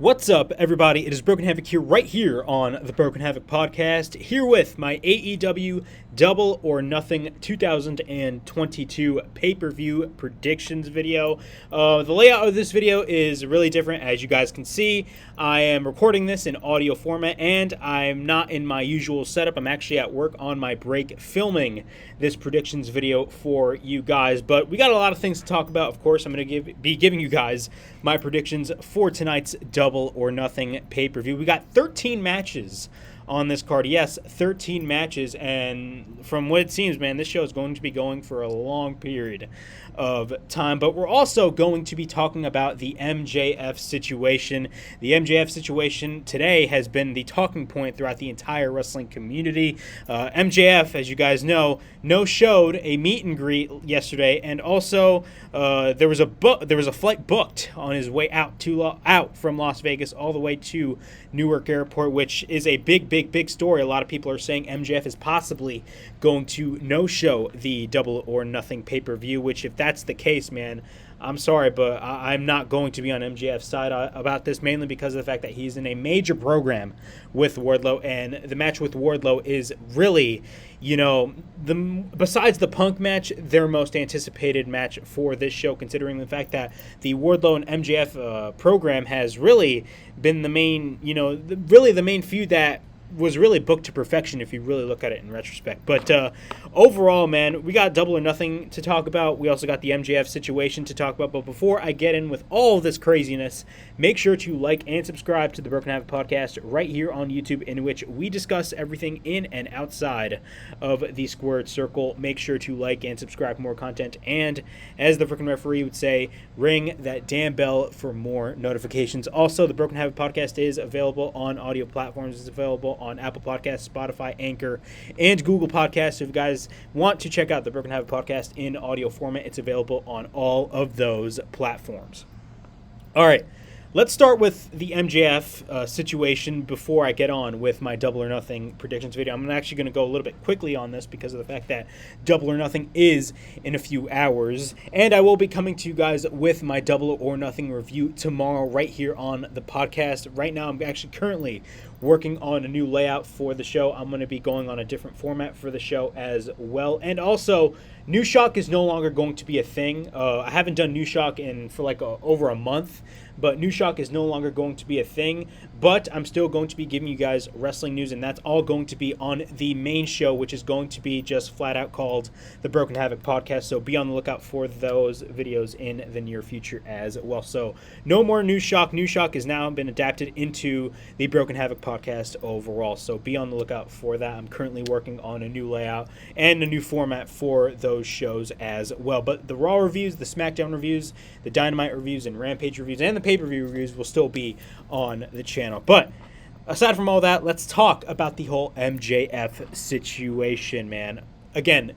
What's up, everybody? It is Broken Havoc here, right here on the Broken Havoc podcast, here with my AEW Double or Nothing 2022 pay-per-view predictions video. The layout of this video is really different, as you guys can see. I am recording this in audio format, and I'm not in my usual setup. I'm actually at work on my break filming this predictions video for you guys. But we got a lot of things to talk about, of course. I'm going to be giving you guys my predictions for tonight's Double or Nothing pay-per-view. We got 13 matches on this card. Yes, 13 matches, and from what it seems, man, this show is going to be going for a long period of time. But we're also going to be talking about the MJF situation. The MJF situation today has been the talking point throughout the entire wrestling community. MJF, as you guys know, no-showed a meet and greet yesterday, and also there was a flight booked on his way out from Las Vegas all the way to Newark Airport, which is a big story. A lot of people are saying MJF is possibly going to no-show the Double or Nothing pay-per-view, which, if that's the case, man, I'm sorry, but I'm not going to be on MJF's side about this, mainly because of the fact that he's in a major program with Wardlow, and the match with Wardlow is really, besides the Punk match, their most anticipated match for this show, considering the fact that the Wardlow and MJF program has really been the main, the main feud that was really booked to perfection if you really look at it in retrospect. But overall, man, we got Double or Nothing to talk about. We also got the MJF situation to talk about. But before I get in with all of this craziness, make sure to like and subscribe to the Broken Havoc podcast right here on YouTube, in which we discuss everything in and outside of the squared circle. Make sure to like and subscribe for more content. And as the freaking referee would say, ring that damn bell for more notifications. Also, the Broken Havoc podcast is available on audio platforms. It's available on Apple Podcasts, Spotify, Anchor, and Google Podcasts. So if you guys want to check out the Broken Havoc podcast in audio format, it's available on all of those platforms. All right, let's start with the MJF situation before I get on with my Double or Nothing predictions video. I'm actually going to go a little bit quickly on this because of the fact that Double or Nothing is in a few hours, and I will be coming to you guys with my Double or Nothing review tomorrow right here on the podcast. Right now, I'm actually currently working on a new layout for the show. I'm going to be going on a different format for the show as well. And also, New Shock is no longer going to be a thing. I haven't done New Shock for over a month, but New Shock is no longer going to be a thing. But I'm still going to be giving you guys wrestling news, and that's all going to be on the main show, which is going to be just flat out called the Broken Havoc podcast. So be on the lookout for those videos in the near future as well. So no more New Shock. New Shock has now been adapted into the Broken Havoc podcast overall. So be on the lookout for that. I'm currently working on a new layout and a new format for those shows as well. But the Raw reviews, the SmackDown reviews, the Dynamite reviews, and Rampage reviews, and the pay-per-view reviews will still be on the channel. But aside from all that, let's talk about the whole MJF situation, man. Again,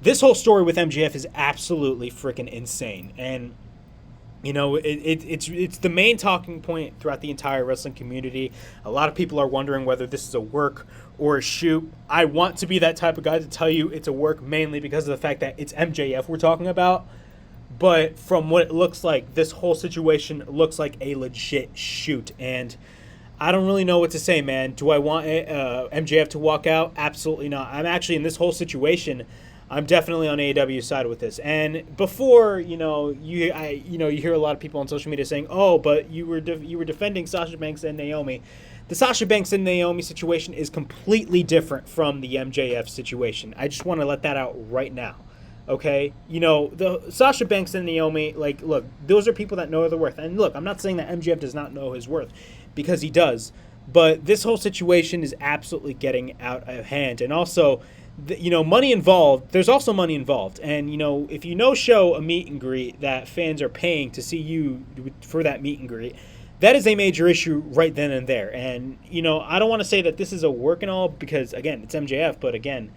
this whole story with MJF is absolutely freaking insane. And it's the main talking point throughout the entire wrestling community. A lot of people are wondering whether this is a work or a shoot. I want to be that type of guy to tell you it's a work, mainly because of the fact that it's MJF we're talking about. But from what it looks like, this whole situation looks like a legit shoot. And I don't really know what to say, man. Do I want MJF to walk out? Absolutely not. I'm actually, in this whole situation, I'm definitely on AEW's side with this. And before, you hear a lot of people on social media saying, "Oh, but you were defending Sasha Banks and Naomi." The Sasha Banks and Naomi situation is completely different from the MJF situation. I just want to let that out right now. Okay? The Sasha Banks and Naomi, look, those are people that know their worth. And look, I'm not saying that MJF does not know his worth, because he does. But this whole situation is absolutely getting out of hand. And also, money involved, there's also money involved. And, if you show a meet and greet that fans are paying to see you for that meet and greet, that is a major issue right then and there. And, I don't want to say that this is a work and all, because, again, it's MJF, but again,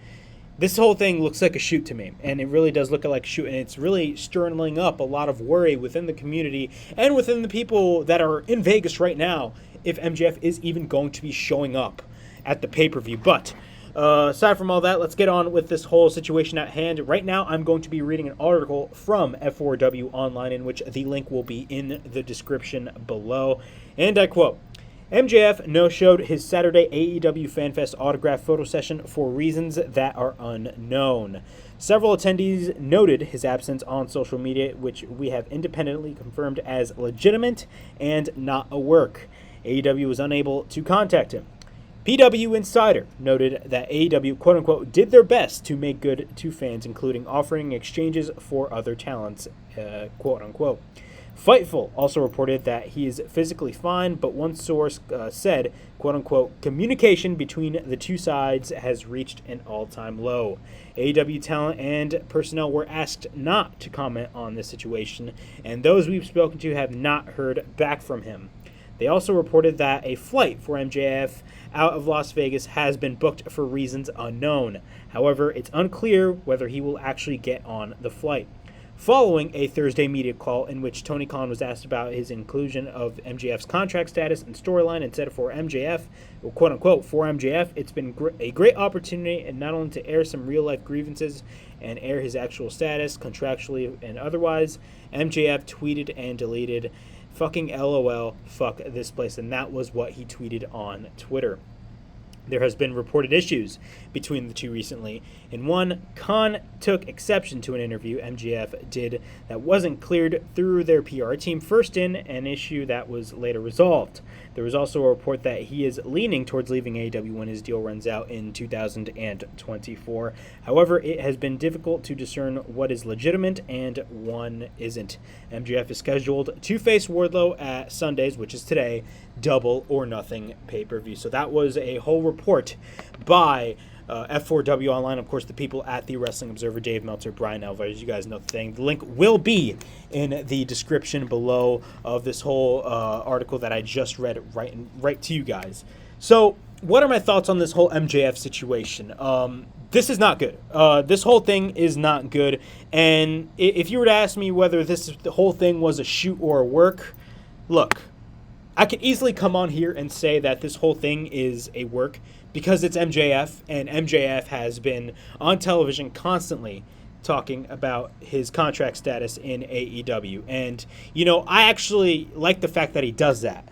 this whole thing looks like a shoot to me, and it really does look like a shoot, and it's really stirring up a lot of worry within the community and within the people that are in Vegas right now if MJF is even going to be showing up at the pay-per-view. But Aside from all that, let's get on with this whole situation at hand. Right now, I'm going to be reading an article from F4W Online, in which the link will be in the description below. And I quote, MJF no-showed his Saturday AEW FanFest autograph photo session for reasons that are unknown. Several attendees noted his absence on social media, which we have independently confirmed as legitimate and not a work. AEW was unable to contact him. PW Insider noted that AEW, quote-unquote, did their best to make good to fans, including offering exchanges for other talents, quote-unquote. Fightful also reported that he is physically fine, but one source said, quote-unquote, communication between the two sides has reached an all-time low. AEW talent and personnel were asked not to comment on this situation, and those we've spoken to have not heard back from him. They also reported that a flight for MJF out of Las Vegas has been booked for reasons unknown. However, it's unclear whether he will actually get on the flight. Following a Thursday media call in which Tony Khan was asked about his inclusion of MJF's contract status and storyline and said for MJF, or quote-unquote, for MJF, it's been a great opportunity and not only to air some real-life grievances and air his actual status, contractually and otherwise, MJF tweeted and deleted, fucking LOL, fuck this place, and that was what he tweeted on Twitter. There has been reported issues between the two recently. In one, Khan took exception to an interview MJF did that wasn't cleared through their PR team first in, an issue that was later resolved. There was also a report that he is leaning towards leaving AEW when his deal runs out in 2024. However, it has been difficult to discern what is legitimate and one isn't. MJF is scheduled to face Wardlow at Sundays, which is today, Double or Nothing pay-per-view. So that was a whole report by F4W Online. Of course, the people at the Wrestling Observer, Dave Meltzer, Brian Alvarez, you guys know the thing. The link will be in the description below of this whole article that I just read right to you guys. So what are my thoughts on this whole MJF situation? This is not good. This whole thing is not good. And if you were to ask me whether the whole thing was a shoot or a work, look, I could easily come on here and say that this whole thing is a work because it's MJF, and MJF has been on television constantly talking about his contract status in AEW. And, you know, I actually like the fact that he does that.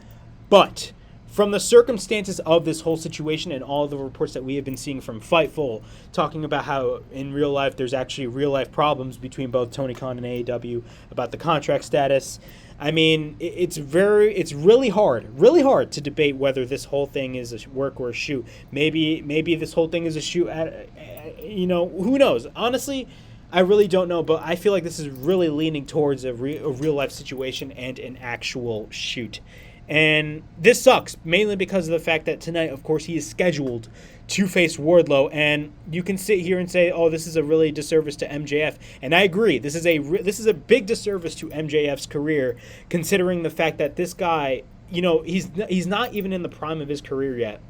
But from the circumstances of this whole situation and all the reports that we have been seeing from Fightful, talking about how in real life there's actually real life problems between both Tony Khan and AEW about the contract status, I mean, it's really hard to debate whether this whole thing is a work or a shoot. Maybe this whole thing is a shoot. Who knows? Honestly, I really don't know. But I feel like this is really leaning towards a real life situation and an actual shoot. And this sucks, mainly because of the fact that tonight, of course, he is scheduled to face Wardlow, and you can sit here and say, "Oh, this is a really disservice to MJF," and I agree. This is a big disservice to MJF's career, considering the fact that this guy, you know, he's not even in the prime of his career yet,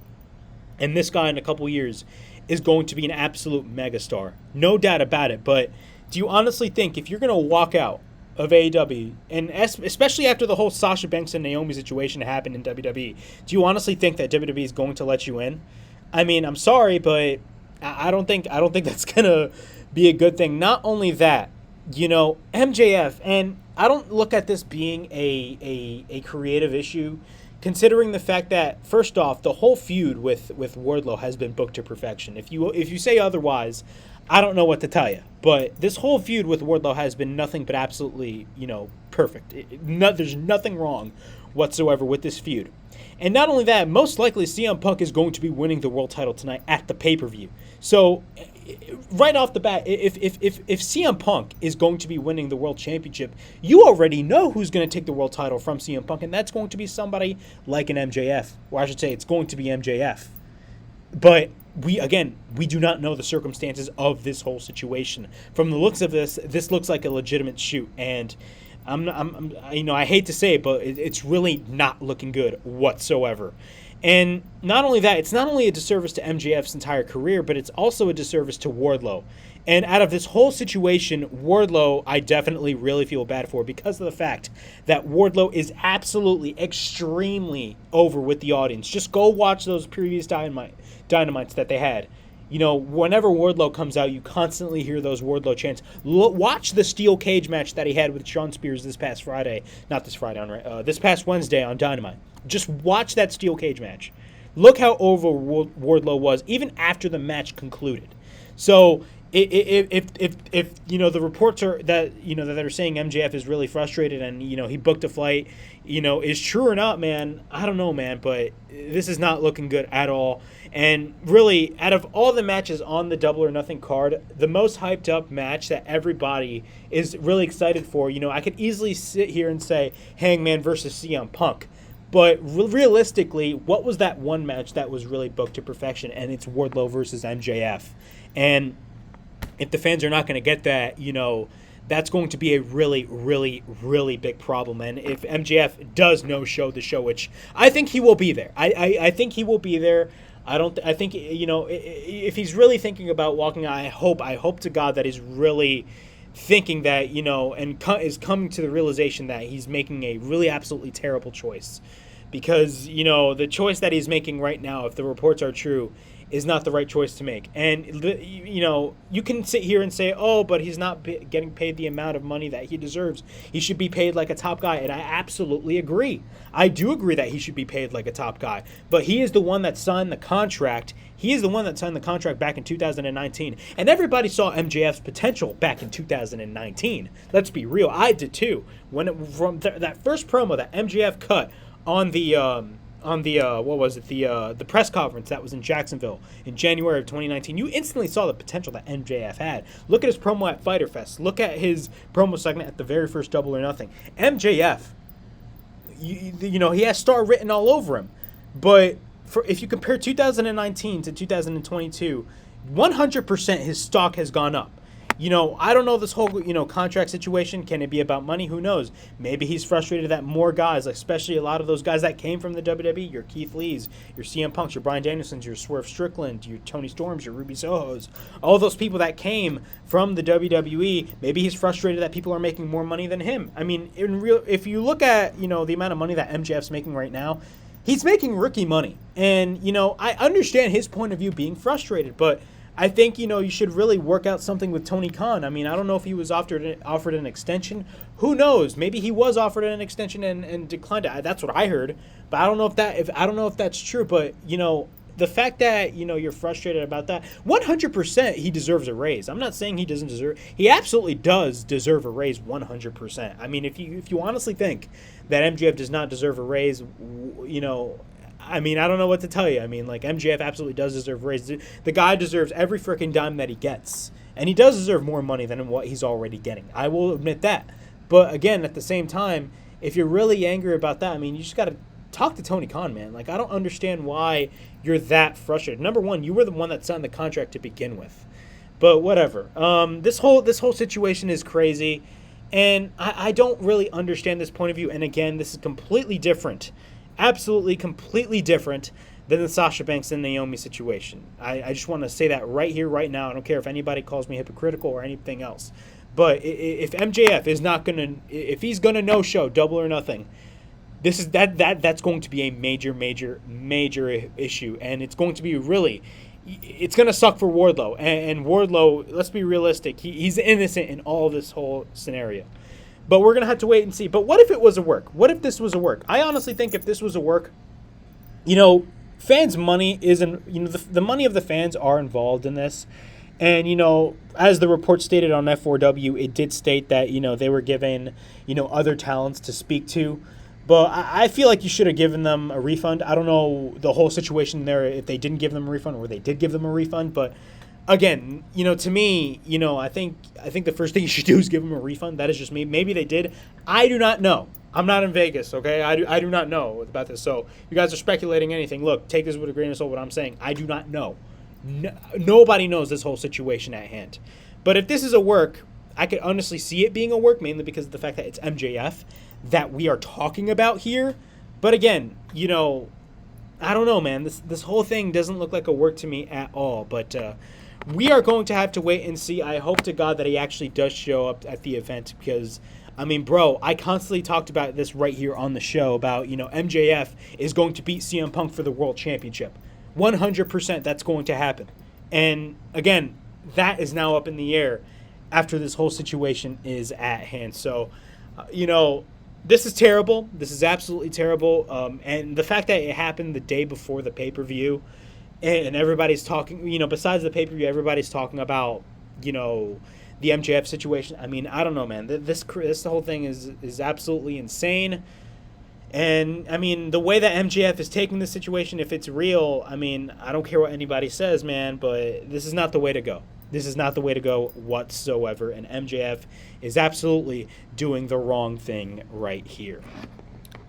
and this guy in a couple years is going to be an absolute megastar, no doubt about it. But do you honestly think if you're going to walk out of AEW, and especially after the whole Sasha Banks and Naomi situation happened in WWE, do you honestly think that WWE is going to let you in? I mean, I'm sorry, but I don't think that's gonna be a good thing. Not only that, you know, MJF, and I don't look at this being a creative issue, considering the fact that, first off, the whole feud with Wardlow has been booked to perfection. If you say otherwise, I don't know what to tell you. But this whole feud with Wardlow has been nothing but absolutely, you know, perfect. There's nothing wrong whatsoever with this feud. And not only that, most likely CM Punk is going to be winning the world title tonight at the pay-per-view. So, right off the bat, if CM Punk is going to be winning the world championship, you already know who's going to take the world title from CM Punk, and that's going to be somebody like an MJF. Or I should say, it's going to be MJF. But we do not know the circumstances of this whole situation. From the looks of this looks like a legitimate shoot, and I hate to say it, but it's really not looking good whatsoever. And not only that, it's not only a disservice to MJF's entire career, but it's also a disservice to Wardlow. And out of this whole situation, Wardlow, I definitely really feel bad for because of the fact that Wardlow is absolutely extremely over with the audience. Just go watch those previous Dynamites that they had. whenever Wardlow comes out, you constantly hear those Wardlow chants. Watch the steel cage match that he had with Shawn Spears this past Friday. Not this Friday, this past Wednesday on Dynamite. Just watch that steel cage match. Look how over Wardlow was, even after the match concluded. So if the reports are that that are saying MJF is really frustrated and he booked a flight, is true or not, man, I don't know, man, but this is not looking good at all. And really, out of all the matches on the Double or Nothing card, the most hyped up match that everybody is really excited for, I could easily sit here and say Hangman versus CM Punk. But realistically, what was that one match that was really booked to perfection? And it's Wardlow versus MJF. And if the fans are not going to get that, that's going to be a really, really, really big problem. And if MJF does no-show the show, which I think he will be there. I think he will be there. I think, if he's really thinking about walking out, I hope to God that he's really thinking that, and is coming to the realization that he's making a really absolutely terrible choice. Because, the choice that he's making right now, if the reports are true, is not the right choice to make. And, you can sit here and say, oh, but he's not getting paid the amount of money that he deserves. He should be paid like a top guy. And I absolutely agree. I do agree that he should be paid like a top guy. But he is the one that signed the contract. He is the one that signed the contract back in 2019. And everybody saw MJF's potential back in 2019. Let's be real. I did too. From that first promo that MJF cut on the the press conference that was in Jacksonville in January of 2019, you instantly saw the potential that MJF had. Look at his promo at Fyter Fest. Look at his promo segment at the very first Double or Nothing. MJF, he has star written all over him. But if you compare 2019 to 2022, 100% his stock has gone up. I don't know this whole, contract situation. Can it be about money? Who knows? Maybe he's frustrated that more guys, especially a lot of those guys that came from the WWE, your Keith Lees, your CM Punks, your Bryan Danielsons, your Swerve Strickland, your Tony Storms, your Ruby Sohos, all those people that came from the WWE, maybe he's frustrated that people are making more money than him. I mean, if you look at, the amount of money that MJF's making right now, he's making rookie money. And, I understand his point of view being frustrated, but I think, you should really work out something with Tony Khan. I mean, I don't know if he was offered an extension. Who knows? Maybe he was offered an extension and declined it. That's what I heard. But I don't know if that's true. But, the fact that, you're frustrated about that, 100% he deserves a raise. I'm not saying he doesn't deserve. He absolutely does deserve a raise 100%. I mean, if you honestly think that MJF does not deserve a raise, I mean, I don't know what to tell you. I mean, MJF absolutely does deserve a raise. The guy deserves every freaking dime that he gets. And he does deserve more money than what he's already getting. I will admit that. But again, at the same time, if you're really angry about that, I mean, you just got to talk to Tony Khan, man. I don't understand why you're that frustrated. Number one, you were the one that signed the contract to begin with. But whatever. This whole situation is crazy. And I don't really understand this point of view. And again, this is completely different. Absolutely, completely different than the Sasha Banks and Naomi situation. I just want to say that right here, right now. I don't care if anybody calls me hypocritical or anything else. But if MJF is not if he's gonna no-show Double or Nothing, that's going to be a major, major, major issue, and it's going to be it's gonna suck for Wardlow. And Wardlow, let's be realistic, he's innocent in all this whole scenario. But we're going to have to wait and see. But what if it was a work? What if this was a work? I honestly think if this was a work, fans' money isn't, the money of the fans are involved in this. And, as the report stated on F4W, it did state that, they were given, other talents to speak to. But I feel like you should have given them a refund. I don't know the whole situation there, if they didn't give them a refund or they did give them a refund. But again, to me, I think the first thing you should do is give them a refund. That is just me. Maybe they did. I do not know. I'm not in Vegas, okay? I do not know about this. So you guys are speculating anything. Look, take this with a grain of salt, what I'm saying. I do not know. Nobody knows this whole situation at hand. But if this is a work, I could honestly see it being a work, mainly because of the fact that it's MJF that we are talking about here. But again, I don't know, man. This whole thing doesn't look like a work to me at all. But we are going to have to wait and see. I hope to God that he actually does show up at the event because, I mean, bro, I constantly talked about this right here on the show about, MJF is going to beat CM Punk for the World Championship. 100% that's going to happen. And again, that is now up in the air after this whole situation is at hand. So, this is terrible. This is absolutely terrible. And the fact that it happened the day before the pay-per-view, and everybody's talking, besides the pay-per-view, everybody's talking about, the MJF situation. I mean, I don't know, man. This whole thing is absolutely insane. And, I mean, the way that MJF is taking this situation, if it's real, I mean, I don't care what anybody says, man, but this is not the way to go. This is not the way to go whatsoever. And MJF is absolutely doing the wrong thing right here.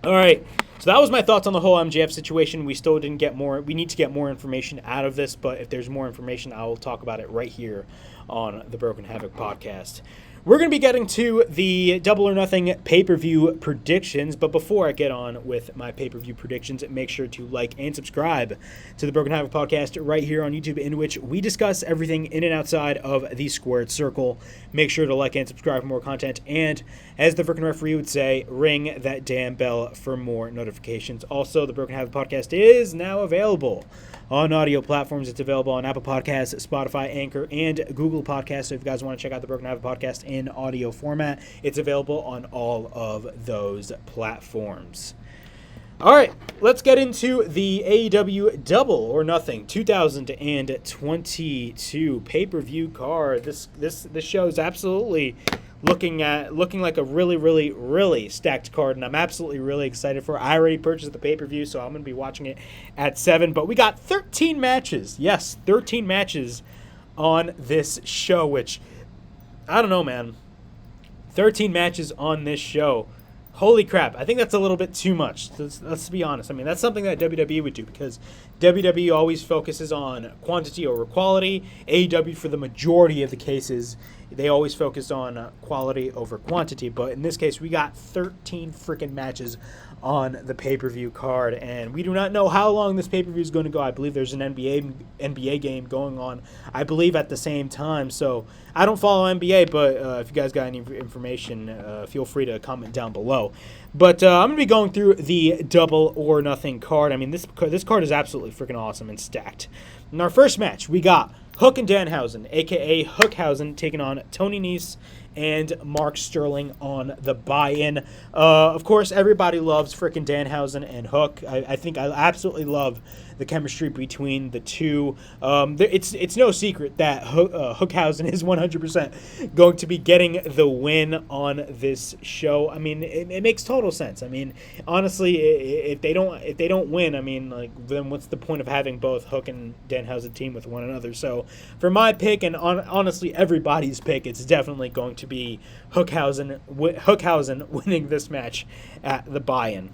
All right, so that was my thoughts on the whole MJF situation. We still didn't get more. We need to get more information out of this, but if there's more information, I will talk about it right here on the Broken Havoc podcast. We're going to be getting to the Double or Nothing pay-per-view predictions, but before I get on with my pay-per-view predictions, make sure to like and subscribe to the Broken Havoc podcast right here on YouTube, in which we discuss everything in and outside of the squared circle. Make sure to like and subscribe for more content, and as the freaking referee would say, ring that damn bell for more notifications. Also, the Broken Havoc podcast is now available on audio platforms. It's available on Apple Podcasts, Spotify, Anchor, and Google Podcasts. So if you guys want to check out the Broken Havoc podcast in audio format, it's available on all of those platforms. All right, let's get into the AEW Double or Nothing 2022 pay-per-view card. This show is absolutely looking like a really, really, really stacked card, and I'm absolutely really excited for it. I already purchased the pay-per-view, so I'm going to be watching it at 7, but we got 13 matches. Yes, 13 matches on this show, which, I don't know, man. 13 matches on this show. Holy crap, I think that's a little bit too much. Let's be honest. I mean, that's something that WWE would do, because WWE always focuses on quantity over quality. AEW, for the majority of the cases, they always focus on quality over quantity. But in this case, we got 13 freaking matches on the pay-per-view card, and we do not know how long this pay-per-view is going to go. I believe there's an NBA game going on, I believe, at the same time. So I don't follow NBA, but if you guys got any information, feel free to comment down below. But I'm going to be going through the Double or Nothing card. I mean, this card is absolutely freaking awesome and stacked. In our first match, we got Hook and Danhausen, a.k.a. Hookhausen, taking on Tony Nese and Mark Sterling on the buy-in. Of course, everybody loves freaking Danhausen and Hook. I think I absolutely love the chemistry between the two. It's no secret that Hookhausen is 100% going to be getting the win on this show. I mean, it makes total sense. I mean, honestly, if they don't win, I mean, like, then what's the point of having both Hook and Danhausen team with one another? So, for my pick, and honestly everybody's pick, it's definitely going to be Hookhausen winning this match at the buy-in.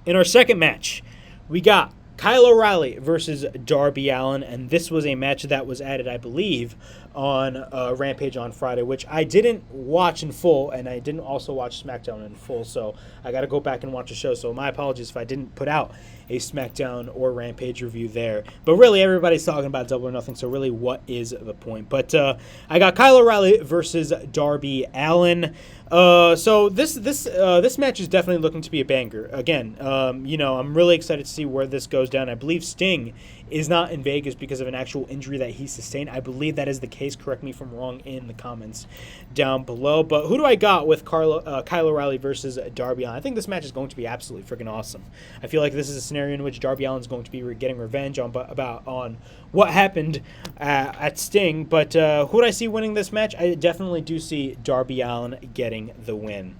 In our second match, we got Kyle O'Reilly versus Darby Allin, and this was a match that was added, I believe, on Rampage on Friday, which I didn't watch in full, and I didn't also watch SmackDown in full, so I got to go back and watch the show, so my apologies if I didn't put out a SmackDown or Rampage review there. But really, everybody's talking about Double or Nothing, so really, what is the point? But I got Kyle O'Reilly versus Darby Allin. So this match is definitely looking to be a banger. Again, I'm really excited to see where this goes down. I believe Sting is not in Vegas because of an actual injury that he sustained. I believe that is the case. Correct me if I'm wrong in the comments down below. But who do I got with Kyle O'Reilly versus Darby Allin? I think this match is going to be absolutely freaking awesome. I feel like this is a scenario in which Darby Allin is going to be getting revenge on what happened at Sting. But who do I see winning this match? I definitely do see Darby Allin getting the win.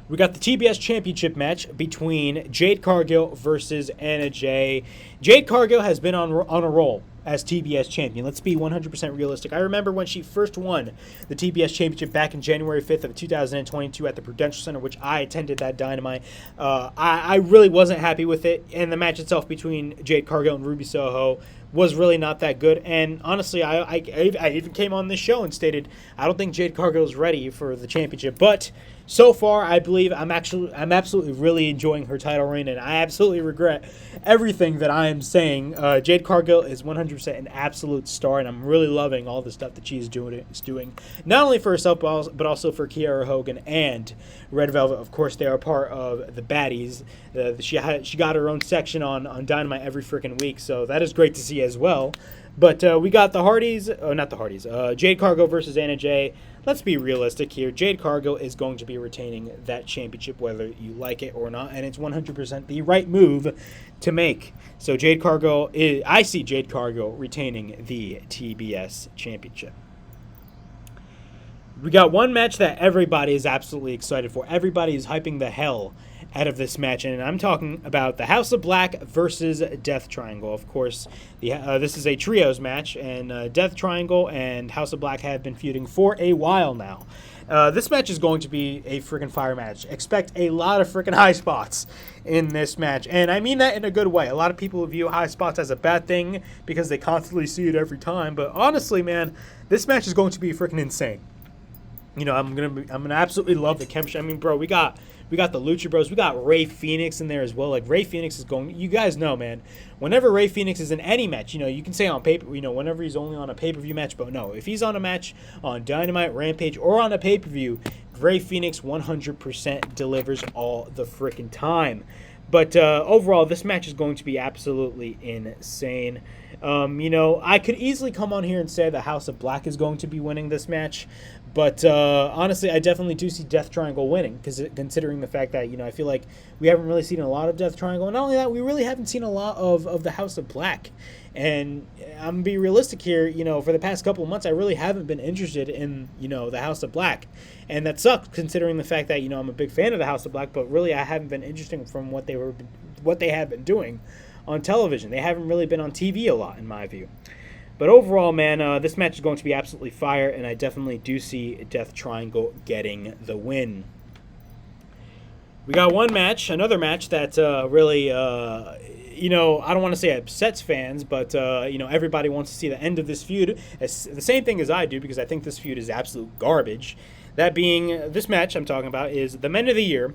We got the TBS Championship match between Jade Cargill versus Anna Jay. Jade Cargill has been on a roll as TBS champion. Let's be 100% realistic. I remember when she first won the TBS Championship back in January 5th of 2022 at the Prudential Center, which I attended that Dynamite. I really wasn't happy with it, and the match itself between Jade Cargill and Ruby Soho was really not that good. And honestly, I even came on this show and stated I don't think Jade Cargill is ready for the championship. But so far, I believe I'm absolutely really enjoying her title reign, and I absolutely regret everything that I am saying. Jade Cargill is 100% an absolute star, and I'm really loving all the stuff that she's doing not only for herself but also for Kiera Hogan and Red Velvet. Of course, they are part of the Baddies. She got her own section on Dynamite every freaking week, so that is great to see. Anarchy as well. But we got the Hardys, not the Hardys, Jade Cargo versus Anna Jay. Let's be realistic here. Jade Cargo is going to be retaining that championship whether you like it or not, and it's 100% the right move to make. So I see Jade Cargo retaining the TBS championship. We got one match that everybody is absolutely excited for. Everybody is hyping the hell out of this match, and I'm talking about the House of Black versus Death Triangle. Of course, this is a trios match, and Death Triangle and House of Black have been feuding for a while now. This match is going to be a freaking fire match. Expect a lot of freaking high spots in this match, and I mean that in a good way. A lot of people view high spots as a bad thing because they constantly see it every time, but honestly, man, this match is going to be freaking insane. You know, I'm gonna absolutely love the chemistry. I mean, bro, we got the Lucha Bros. We got Rey Fenix in there as well. Like, Rey Fenix is going. You guys know, man. Whenever Rey Fenix is in any match, you know, you can say on paper, you know, whenever he's only on a pay-per-view match, but no, if he's on a match on Dynamite, Rampage, or on a pay-per-view, Rey Fenix 100% delivers all the freaking time. But overall, this match is going to be absolutely insane. You know, I could easily come on here and say the House of Black is going to be winning this match. But honestly, I definitely do see Death Triangle winning, because considering the fact that, you know, I feel like we haven't really seen a lot of Death Triangle. And not only that, we really haven't seen a lot of the House of Black. And I'm going to be realistic here, you know, for the past couple of months, I really haven't been interested in, you know, the House of Black. And that sucks, considering the fact that, you know, I'm a big fan of the House of Black, but really I haven't been interested from what they have been doing on television. They haven't really been on TV a lot, in my view. But overall, man, this match is going to be absolutely fire, and I definitely do see Death Triangle getting the win. We got another match that really, you know, I don't want to say upsets fans, but, you know, everybody wants to see the end of this feud. It's the same thing as I do, because I think this feud is absolute garbage. That being, this match I'm talking about is the Men of the Year.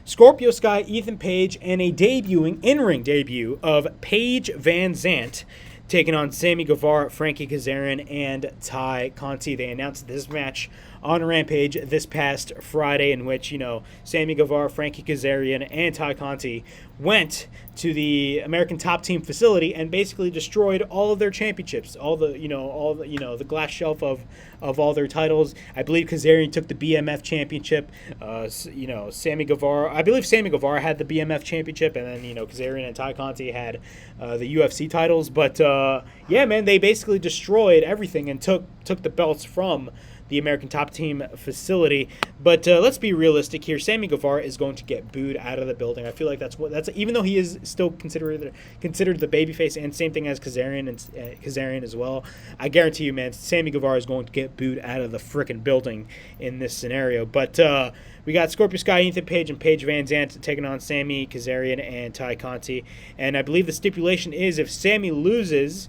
Scorpio Sky, Ethan Page, and a in-ring debut of Paige Van Zant taking on Sammy Guevara, Frankie Kazarian, and Ty Conti. They announced this match on Rampage this past Friday, in which, you know, Sammy Guevara, Frankie Kazarian, and Ty Conti went to the American Top Team facility and basically destroyed all of their championships, the glass shelf of all their titles. I believe Kazarian took the BMF championship. Sammy Guevara had the BMF championship, and then, you know, Kazarian and Ty Conti had the UFC titles. But yeah, man, they basically destroyed everything and took the belts from the American Top Team facility. But let's be realistic here. Sammy Guevara is going to get booed out of the building. I feel like that's even though he is still considered the babyface, and same thing as Kazarian as well. I guarantee you, man, Sammy Guevara is going to get booed out of the frickin' building in this scenario. But we got Scorpio Sky, Ethan Page, and Paige Van Zant taking on Sammy, Kazarian, and Ty Conti. And I believe the stipulation is if Sammy loses,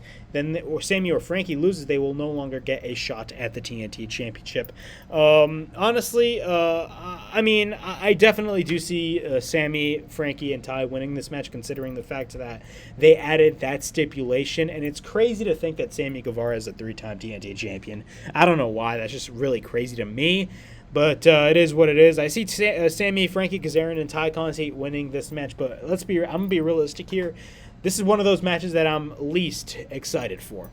or Sammy or Frankie loses, they will no longer get a shot at the TNT Championship. Honestly, I mean, I definitely do see Sammy, Frankie, and Ty winning this match, considering the fact that they added that stipulation. And it's crazy to think that Sammy Guevara is a 3-time TNT champion. I don't know why. That's just really crazy to me. But it is what it is. I see Sammy, Frankie Kazarian, and Ty Conti winning this match. But I'm going to be realistic here. This is one of those matches that I'm least excited for.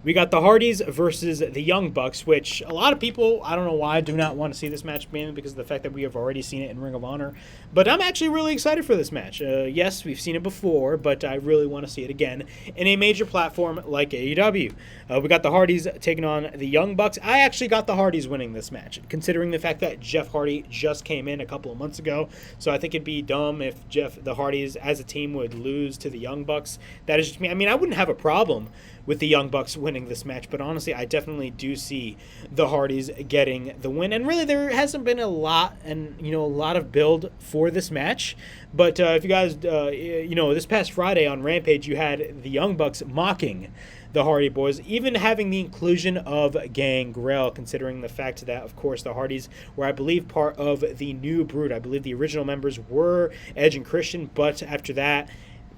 We got the Hardys versus the Young Bucks, which a lot of people, I don't know why, do not want to see this match, mainly because of the fact that we have already seen it in Ring of Honor. But I'm actually really excited for this match. Yes, we've seen it before, but I really want to see it again in a major platform like AEW. We got the Hardys taking on the Young Bucks. I actually got the Hardys winning this match, considering the fact that Jeff Hardy just came in a couple of months ago. So I think it'd be dumb if the Hardys as a team would lose to the Young Bucks. That is just me. I mean, I wouldn't have a problem with the Young Bucks winning this match, but honestly, I definitely do see the Hardys getting the win. And really, there hasn't been a lot of build for this match. But if you guys, this past Friday on Rampage, you had the Young Bucks mocking the Hardy Boys, even having the inclusion of Gangrel, considering the fact that, of course, the Hardys were, I believe, part of the New Brood. I believe the original members were Edge and Christian, but after that,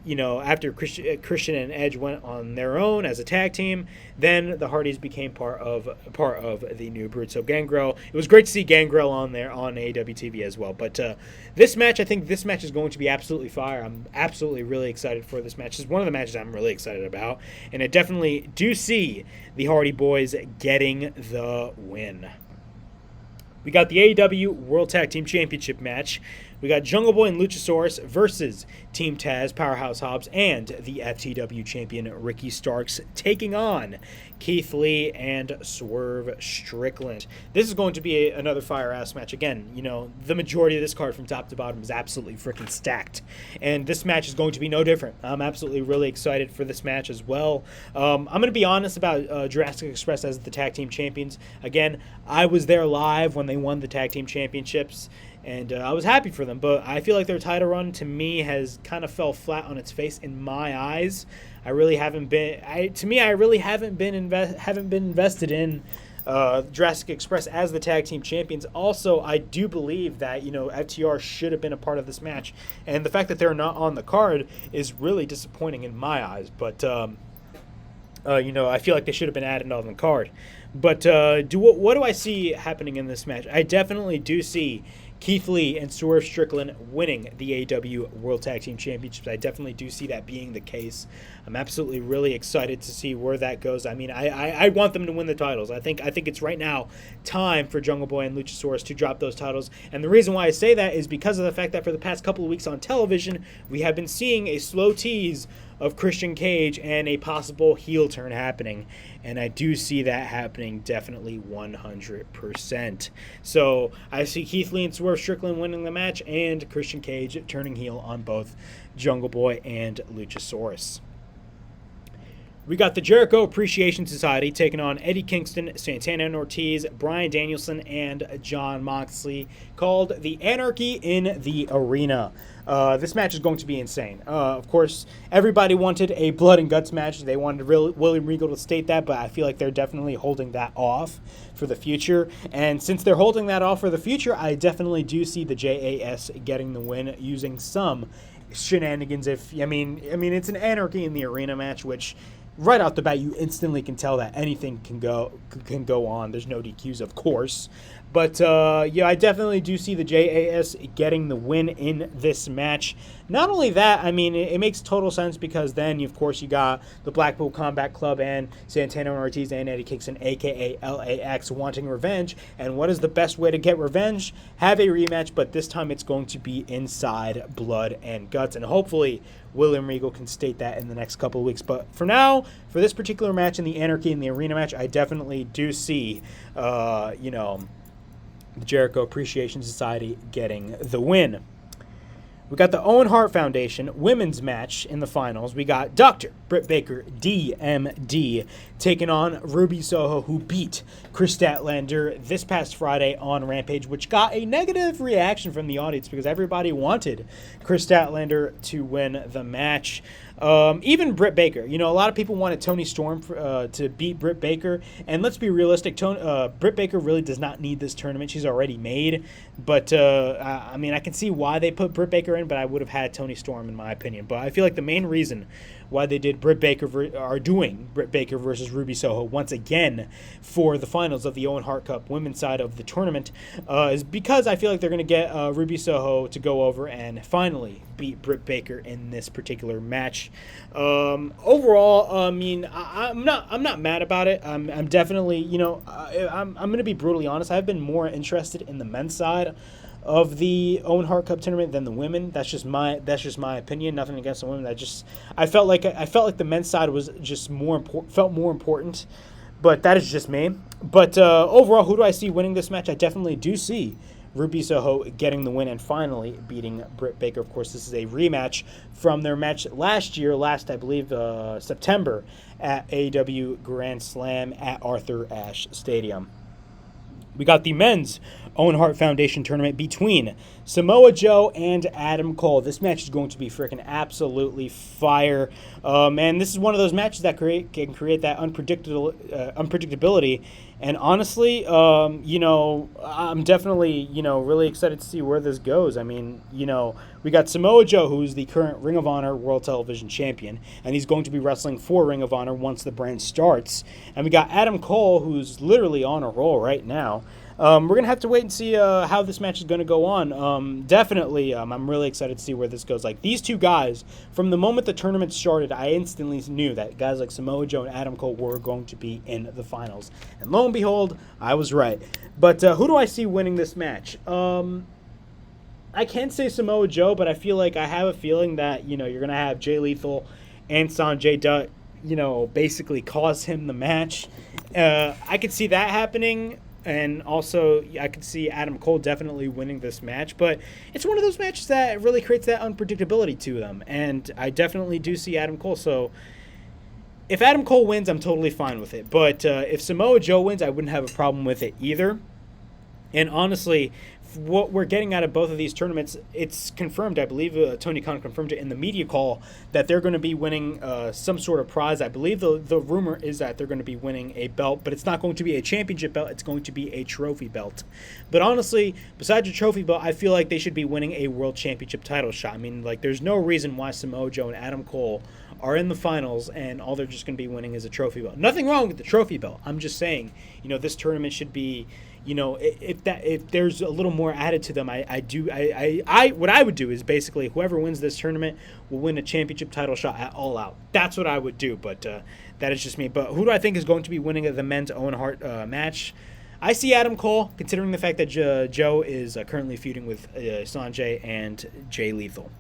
after Christian and Edge went on their own as a tag team, then the Hardys became part of the new Brood. So Gangrel, it was great to see Gangrel on there on AEW TV as well. But this match, I think this match is going to be absolutely fire. I'm absolutely really excited for this match. It's one of the matches I'm really excited about, and I definitely do see the Hardy Boys getting the win. We got the AEW World Tag Team Championship match. We got Jungle Boy and Luchasaurus versus Team Taz, Powerhouse Hobbs, and the FTW champion Ricky Starks taking on Keith Lee and Swerve Strickland. This is going to be another fire-ass match. Again, the majority of this card from top to bottom is absolutely freaking stacked. And this match is going to be no different. I'm absolutely really excited for this match as well. I'm going to be honest about Jurassic Express as the tag team champions. Again, I was there live when they won the tag team championships, and I was happy for them, but I feel like their title run to me has kind of fell flat on its face in my eyes. I really haven't been invested in Jurassic Express as the tag team champions. Also, I do believe that FTR should have been a part of this match, and the fact that they're not on the card is really disappointing in my eyes. But I feel like they should have been added on the card. But what do I see happening in this match? I definitely do see Keith Lee and Swerve Strickland winning the AEW World Tag Team Championships. I definitely do see that being the case. I'm absolutely really excited to see where that goes. I mean, I want them to win the titles. I think it's right now time for Jungle Boy and Luchasaurus to drop those titles. And the reason why I say that is because of the fact that for the past couple of weeks on television, we have been seeing a slow tease of Christian Cage and a possible heel turn happening. And I do see that happening definitely 100%. So I see Keith Lee and Swerve Strickland winning the match and Christian Cage turning heel on both Jungle Boy and Luchasaurus. We got the Jericho Appreciation Society taking on Eddie Kingston, Santana and Ortiz, Bryan Danielson, and Jon Moxley, called the Anarchy in the Arena. This match is going to be insane. Of course, everybody wanted a blood and guts match. They wanted William Regal to state that, but I feel like they're definitely holding that off for the future. And since they're holding that off for the future, I definitely do see the JAS getting the win using some shenanigans. It's an Anarchy in the Arena match, which right off the bat, you instantly can tell that anything can go on. There's no DQs, of course. But, I definitely do see the JAS getting the win in this match. Not only that, it makes total sense because then, of course, you got the Blackpool Combat Club and Santana and Ortiz and Eddie Kingston, a.k.a. LAX, wanting revenge. And what is the best way to get revenge? Have a rematch, but this time it's going to be inside blood and guts. And hopefully William Regal can state that in the next couple of weeks. But for now, for this particular match in the Anarchy in the Arena match, I definitely do see, the Jericho Appreciation Society getting the win. We got the Owen Hart Foundation women's match in the finals. We got Dr. Britt Baker, D.M.D., taking on Ruby Soho, who beat Chris Statlander this past Friday on Rampage, which got a negative reaction from the audience because everybody wanted Chris Statlander to win the match. Even Britt Baker. A lot of people wanted Toni Storm to beat Britt Baker. And let's be realistic, Britt Baker really does not need this tournament. She's already made. But, I can see why they put Britt Baker in, but I would have had Toni Storm in my opinion. But I feel like the main reason why they did Britt Baker versus Ruby Soho once again for the finals of the Owen Hart Cup women's side of the tournament is because I feel like they're going to get Ruby Soho to go over and finally beat Britt Baker in this particular match. Overall, I'm not mad about it. I'm definitely, I'm going to be brutally honest. I've been more interested in the men's side of the Owen Hart Cup tournament than the women. That's just my opinion. Nothing against the women. I felt like the men's side was just felt more important. But that is just me. But overall, who do I see winning this match? I definitely do see Ruby Soho getting the win and finally beating Britt Baker. Of course, this is a rematch from their match last, I believe, September at AEW Grand Slam at Arthur Ashe Stadium. We got the men's Owen Hart Foundation tournament between Samoa Joe and Adam Cole. This match is going to be freaking absolutely fire. And this is one of those matches that can create that unpredictability And honestly, I'm definitely, really excited to see where this goes. I mean, we got Samoa Joe, who's the current Ring of Honor World Television Champion, and he's going to be wrestling for Ring of Honor once the brand starts. And we got Adam Cole, who's literally on a roll right now. We're going to have to wait and see how this match is going to go on. Definitely, I'm really excited to see where this goes. Like, these two guys, from the moment the tournament started, I instantly knew that guys like Samoa Joe and Adam Cole were going to be in the finals. And lo and behold, I was right. But who do I see winning this match? I can't say Samoa Joe, but I feel like I have a feeling that, you're going to have Jay Lethal and Sanjay Dutt, basically cause him the match. I could see that happening. And also, I could see Adam Cole definitely winning this match. But it's one of those matches that really creates that unpredictability to them. And I definitely do see Adam Cole. So if Adam Cole wins, I'm totally fine with it. But if Samoa Joe wins, I wouldn't have a problem with it either. And honestly, what we're getting out of both of these tournaments, it's confirmed. I believe Tony Khan confirmed it in the media call that they're going to be winning some sort of prize. I believe the rumor is that they're going to be winning a belt, but it's not going to be a championship belt. It's going to be a trophy belt. But honestly, besides a trophy belt, I feel like they should be winning a world championship title shot. I mean, like, there's no reason why Samoa Joe and Adam Cole are in the finals and all they're just going to be winning is a trophy belt. Nothing wrong with the trophy belt. I'm just saying, this tournament should be, if there's a little more added to them, what I would do is basically whoever wins this tournament will win a championship title shot at All Out. That's what I would do, but that is just me. But who do I think is going to be winning the men's Owen Hart match? I see Adam Cole, considering the fact that Joe is currently feuding with Sanjay and Jay Lethal.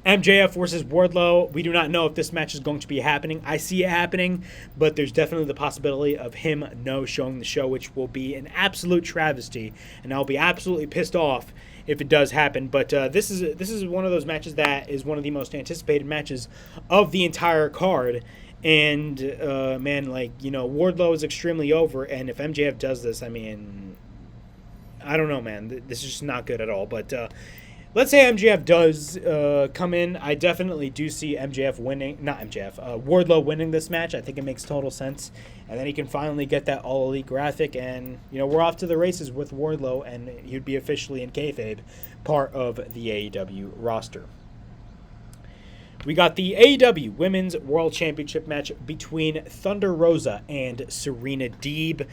MJF versus Wardlow. We do not know if this match is going to be happening. I see it happening, but there's definitely the possibility of him no-showing the show, which will be an absolute travesty, and I'll be absolutely pissed off if it does happen. But this is one of those matches that is one of the most anticipated matches of the entire card. And, Wardlow is extremely over, and if MJF does this, I mean, I don't know, man. This is just not good at all, but let's say MJF does come in. I definitely do see Wardlow winning this match. I think it makes total sense. And then he can finally get that All Elite graphic. And, we're off to the races with Wardlow. And he'd be officially in kayfabe part of the AEW roster. We got the AEW Women's World Championship match between Thunder Rosa and Serena Deeb.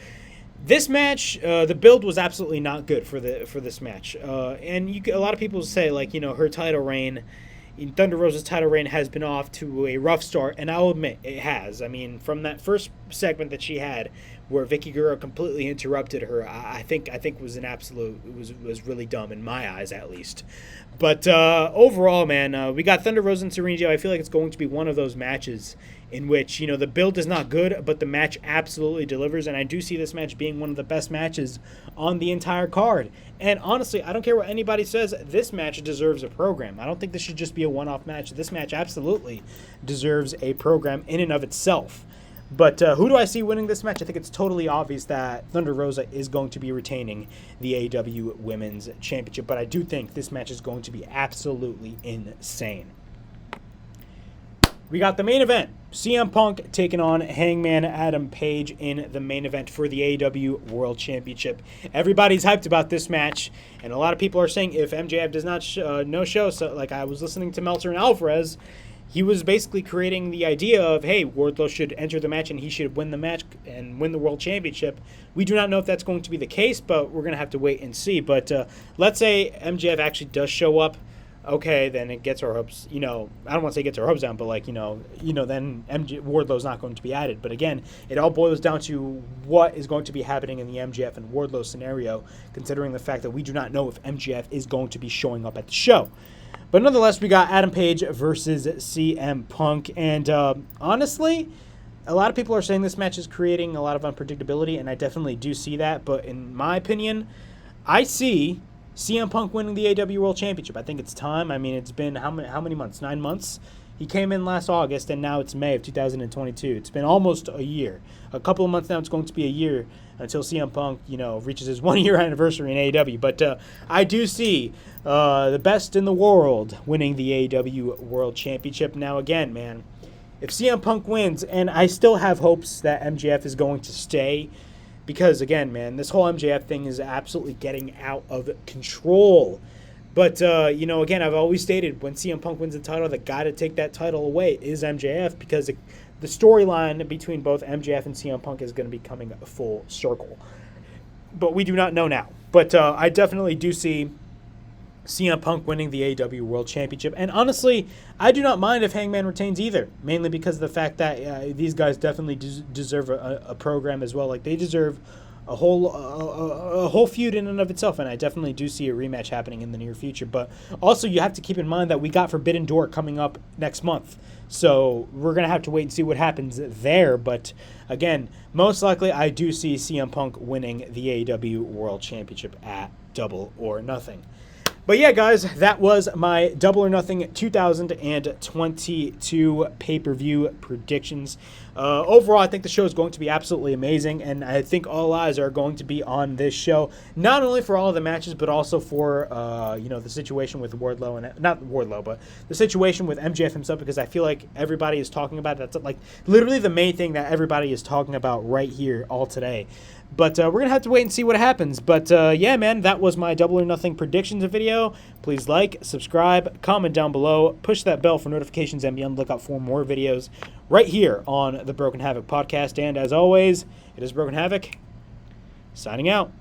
This match, the build was absolutely not good for this match, and a lot of people say her title reign, Thunder Rosa's title reign has been off to a rough start, and I'll admit it has. I mean, from that first segment that she had, where Vicky Guerrero completely interrupted her, I think was an absolute was really dumb in my eyes, at least. But overall, man, we got Thunder Rosa and Serena Deeb. I feel like it's going to be one of those matches in which, the build is not good, but the match absolutely delivers. And I do see this match being one of the best matches on the entire card. And honestly, I don't care what anybody says, this match deserves a program. I don't think this should just be a one-off match. This match absolutely deserves a program in and of itself. But who do I see winning this match? I think it's totally obvious that Thunder Rosa is going to be retaining the AEW Women's Championship. But I do think this match is going to be absolutely insane. We got the main event. CM Punk taking on Hangman Adam Page in the main event for the AEW World Championship. Everybody's hyped about this match, and a lot of people are saying if MJF does not no-show, so like I was listening to Meltzer and Alvarez, he was basically creating the idea of, hey, Wardlow should enter the match and he should win the match and win the World Championship. We do not know if that's going to be the case, but we're going to have to wait and see. But let's say MJF actually does show up. Okay, then it gets our hopes, I don't want to say it gets our hopes down, but then Wardlow's not going to be added. But again, it all boils down to what is going to be happening in the MJF and Wardlow scenario, considering the fact that we do not know if MJF is going to be showing up at the show. But nonetheless, we got Adam Page versus CM Punk. And honestly, a lot of people are saying this match is creating a lot of unpredictability, and I definitely do see that. But in my opinion, I see CM Punk winning the AEW World Championship. I think it's time. I mean, it's been how many months? 9 months? He came in last August, and now it's May of 2022. It's been almost a year. A couple of months now, it's going to be a year until CM Punk, reaches his 1-year anniversary in AEW. But I do see the best in the world winning the AEW World Championship. Now, again, man, if CM Punk wins, and I still have hopes that MJF is going to stay, because, again, man, this whole MJF thing is absolutely getting out of control. But, again, I've always stated when CM Punk wins the title, the guy to take that title away is MJF, because the storyline between both MJF and CM Punk is going to be coming a full circle. But we do not know now. But I definitely do see CM Punk winning the AEW World Championship. And honestly, I do not mind if Hangman retains either, mainly because of the fact that these guys definitely deserve a program as well. Like, they deserve a whole feud in and of itself, and I definitely do see a rematch happening in the near future. But also, you have to keep in mind that we got Forbidden Door coming up next month, so we're going to have to wait and see what happens there. But again, most likely I do see CM Punk winning the AEW World Championship at Double or Nothing. But yeah, guys, that was my Double or Nothing 2022 pay-per-view predictions. Overall, I think the show is going to be absolutely amazing, and I think all eyes are going to be on this show, not only for all of the matches, but also for the situation with Wardlow, and not Wardlow, but the situation with MJF himself, because I feel like everybody is talking about it. That's like literally the main thing that everybody is talking about right here all today. But we're going to have to wait and see what happens. But yeah, man, that was my Double or Nothing predictions video. Please like, subscribe, comment down below, push that bell for notifications, and be on the lookout for more videos right here on the Broken Havoc podcast. And as always, it is Broken Havoc, signing out.